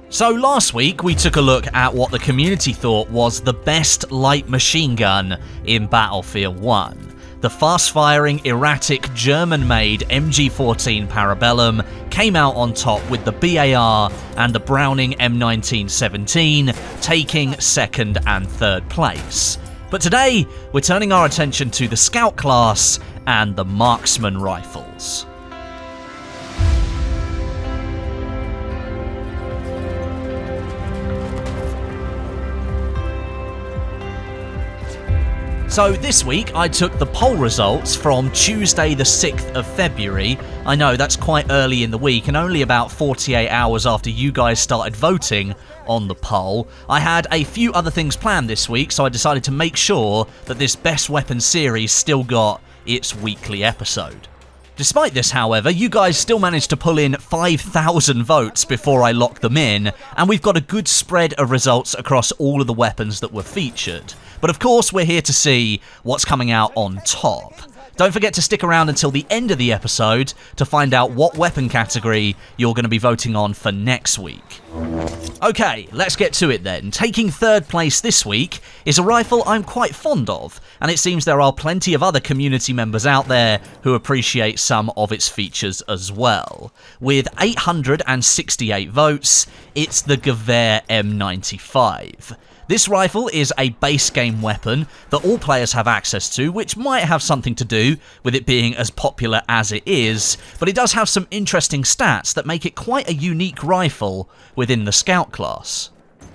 So last week we took a look at what the community thought was the best light machine gun in Battlefield 1. The fast-firing, erratic, German-made MG14 Parabellum came out on top with the BAR and the Browning M1917 taking second and third place. But today, we're turning our attention to the Scout class and the Marksman Rifles. So this week I took the poll results from Tuesday the 6th of February. I know that's quite early in the week and only about 48 hours after you guys started voting on the poll. I had a few other things planned this week, so I decided to make sure that this Best Weapons series still got its weekly episode. Despite this, however, you guys still managed to pull in 5,000 votes before I locked them in, and we've got a good spread of results across all of the weapons that were featured. But of course, we're here to see what's coming out on top. Don't forget to stick around until the end of the episode to find out what weapon category you're going to be voting on for next week. Okay, let's get to it then. Taking third place this week is a rifle I'm quite fond of, and it seems there are plenty of other community members out there who appreciate some of its features as well. With 868 votes, it's the Gewehr M95. This rifle is a base game weapon that all players have access to, which might have something to do with it being as popular as it is, but it does have some interesting stats that make it quite a unique rifle within the Scout class.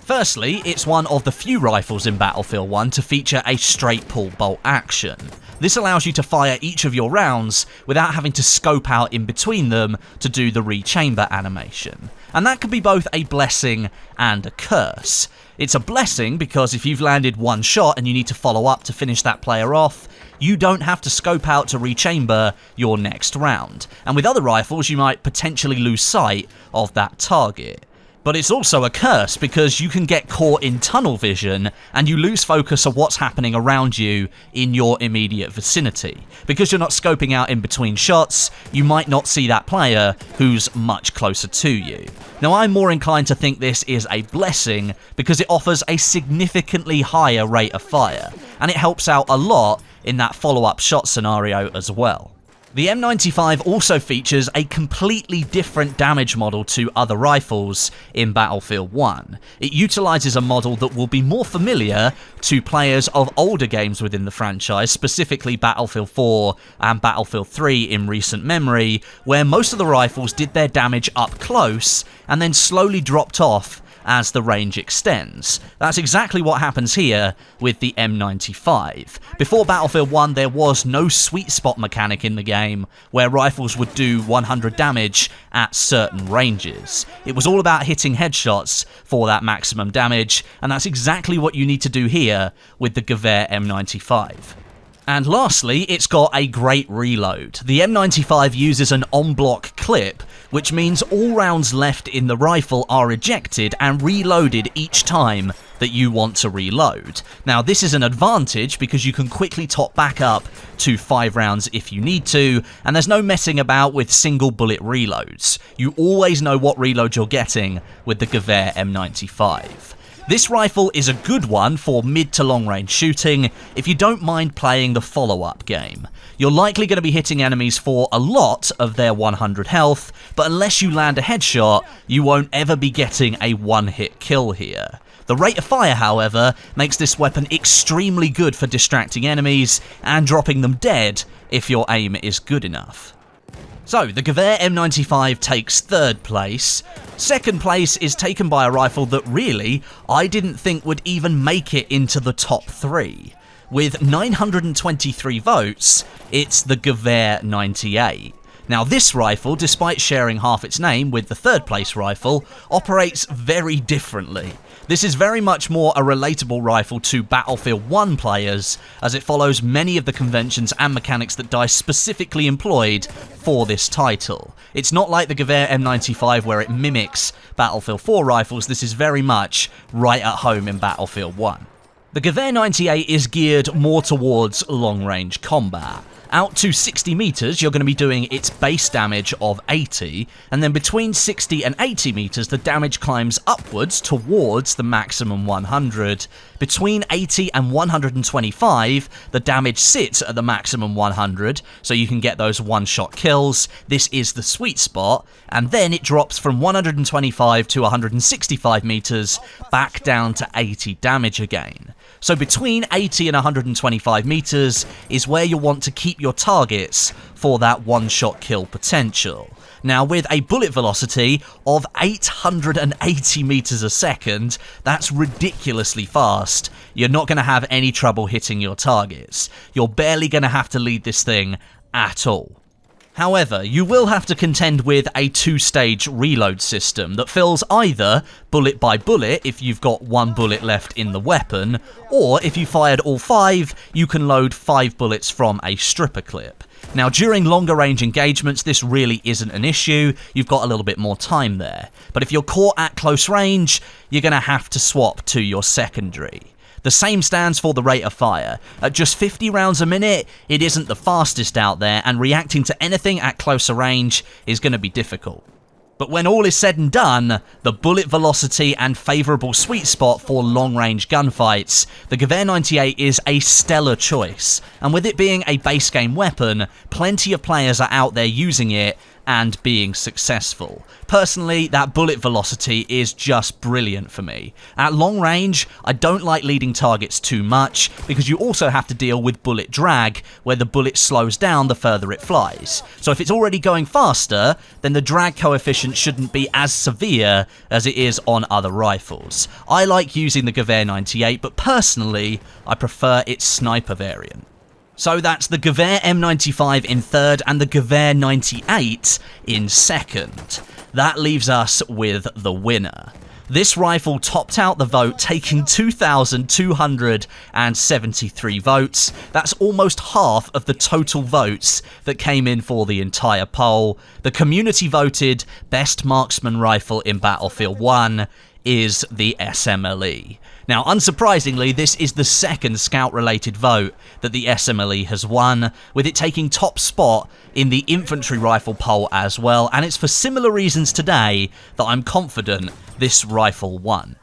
Firstly, it's one of the few rifles in Battlefield 1 to feature a straight pull bolt action. This allows you to fire each of your rounds without having to scope out in between them to do the rechamber animation. And that can be both a blessing and a curse. It's a blessing because if you've landed one shot and you need to follow up to finish that player off, you don't have to scope out to rechamber your next round. And with other rifles, you might potentially lose sight of that target. But it's also a curse because you can get caught in tunnel vision and you lose focus of what's happening around you in your immediate vicinity. Because you're not scoping out in between shots, you might not see that player who's much closer to you. Now, I'm more inclined to think this is a blessing because it offers a significantly higher rate of fire, and it helps out a lot in that follow-up shot scenario as well. The M95 also features a completely different damage model to other rifles in Battlefield 1. It utilises a model that will be more familiar to players of older games within the franchise, specifically Battlefield 4 and Battlefield 3 in recent memory, where most of the rifles did their damage up close and then slowly dropped off as the range extends. That's exactly what happens here with the M95. Before Battlefield 1, there was no sweet spot mechanic in the game where rifles would do 100 damage at certain ranges. It was all about hitting headshots for that maximum damage, and that's exactly what you need to do here with the Gewehr M95. And lastly, it's got a great reload. The M95 uses an en-bloc clip, which means all rounds left in the rifle are ejected and reloaded each time that you want to reload. Now, this is an advantage because you can quickly top back up to 5 rounds if you need to, and there's no messing about with single bullet reloads. You always know what reload you're getting with the Gewehr M95. This rifle is a good one for mid to long range shooting if you don't mind playing the follow-up game. You're likely going to be hitting enemies for a lot of their 100 health, but unless you land a headshot, you won't ever be getting a one-hit kill here. The rate of fire, however, makes this weapon extremely good for distracting enemies and dropping them dead if your aim is good enough. So, the Gewehr M95 takes third place. Second place is taken by a rifle that really, I didn't think would even make it into the top 3. With 923 votes, it's the Gewehr 98. Now, this rifle, despite sharing half its name with the third place rifle, operates very differently. This is very much more a relatable rifle to Battlefield 1 players, as it follows many of the conventions and mechanics that DICE specifically employed for this title. It's not like the Gewehr M95 where it mimics Battlefield 4 rifles. This is very much right at home in Battlefield 1. The Gewehr 98 is geared more towards long-range combat, Out to 60 meters, you're going to be doing its base damage of 80, and then between 60 and 80 meters, the damage climbs upwards towards the maximum 100. Between 80 and 125, the damage sits at the maximum 100, so you can get those one-shot kills. This is the sweet spot, and then it drops from 125 to 165 meters back down to 80 damage again. So between 80 and 125 meters is where you want to keep your targets for that one-shot kill potential. Now, with a bullet velocity of 880 meters a second, that's ridiculously fast. You're not going to have any trouble hitting your targets. You're barely going to have to lead this thing at all. However, you will have to contend with a two-stage reload system that fills either bullet by bullet if you've got one bullet left in the weapon, or if you fired all 5, you can load 5 bullets from a stripper clip. Now, during longer range engagements, this really isn't an issue. You've got a little bit more time there. But if you're caught at close range, you're going to have to swap to your secondary. The same stands for the rate of fire. At just 50 rounds a minute, it isn't the fastest out there, and reacting to anything at closer range is going to be difficult. But when all is said and done, the bullet velocity and favourable sweet spot for long-range gunfights, the Gewehr 98 is a stellar choice. And with it being a base game weapon, plenty of players are out there using it and being successful. Personally, that bullet velocity is just brilliant for me. At long range, I don't like leading targets too much, because you also have to deal with bullet drag, where the bullet slows down the further it flies. So if it's already going faster, then the drag coefficient shouldn't be as severe as it is on other rifles. I like using the Gewehr 98, but personally, I prefer its sniper variant. So that's the Gewehr M95 in third and the Gewehr 98 in second. That leaves us with the winner. This rifle topped out the vote, taking 2,273 votes. That's almost half of the total votes that came in for the entire poll. The community voted best marksman rifle in Battlefield 1 is the SMLE. Now, unsurprisingly, this is the second scout-related vote that the SMLE has won, with it taking top spot in the infantry rifle poll as well, and it's for similar reasons today that I'm confident this rifle won.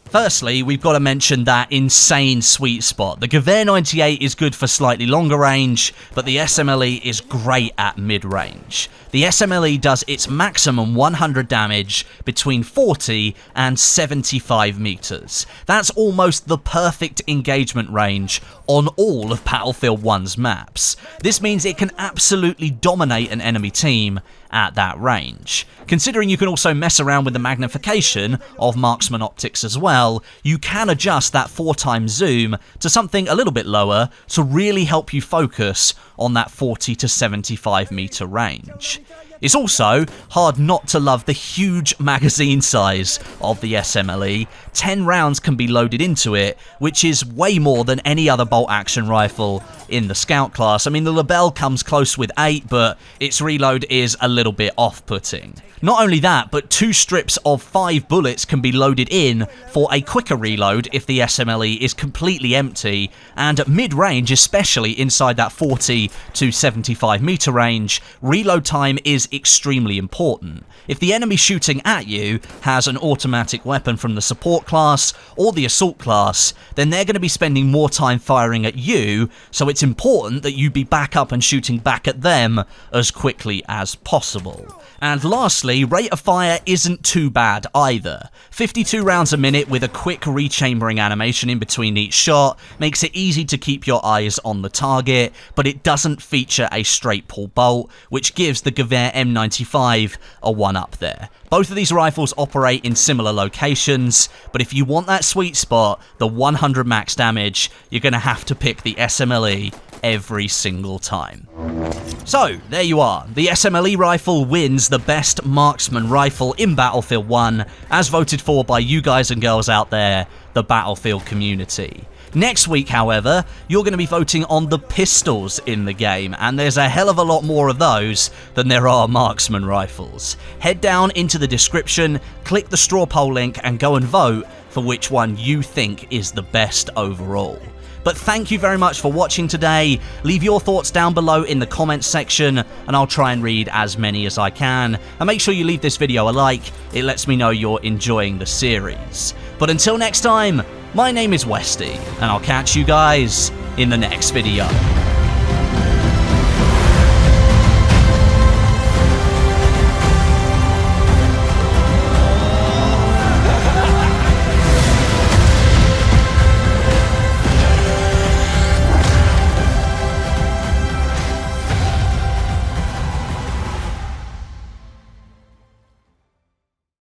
Firstly, we've got to mention that insane sweet spot. The Gewehr 98 is good for slightly longer range, but the SMLE is great at mid-range. The SMLE does its maximum 100 damage between 40 and 75 meters. That's almost the perfect engagement range on all of Battlefield 1's maps. This means it can absolutely dominate an enemy team at that range. Considering you can also mess around with the magnification of marksman optics as well, you can adjust that 4x zoom to something a little bit lower to really help you focus on that 40 to 75 meter range. It's also hard not to love the huge magazine size of the SMLE. 10 rounds can be loaded into it, which is way more than any other bolt-action rifle in the Scout class. I mean, the Lebel comes close with 8, but its reload is a little bit off-putting. Not only that, but 2 strips of 5 bullets can be loaded in for a quicker reload if the SMLE is completely empty, and at mid-range, especially inside that 40 to 75 meter range, reload time is extremely important. If the enemy shooting at you has an automatic weapon from the support class or the assault class, then they're going to be spending more time firing at you, so it's important that you be back up and shooting back at them as quickly as possible. And lastly, rate of fire isn't too bad either. 52 rounds a minute with a quick rechambering animation in between each shot makes it easy to keep your eyes on the target, but it doesn't feature a straight pull bolt, which gives the Gewehr M95 a 1-up there. Both of these rifles operate in similar locations, but if you want that sweet spot, the 100 max damage, you're going to have to pick the SMLE every single time. So, there you are. The SMLE rifle wins the best marksman rifle in Battlefield 1, as voted for by you guys and girls out there, the Battlefield community. Next week, however, you're going to be voting on the pistols in the game, and there's a hell of a lot more of those than there are marksman rifles. Head down into the description, click the straw poll link, and go and vote for which one you think is the best overall. But thank you very much for watching today. Leave your thoughts down below in the comments section, and I'll try and read as many as I can. And make sure you leave this video a like, it lets me know you're enjoying the series. But until next time, my name is Westie, and I'll catch you guys in the next video.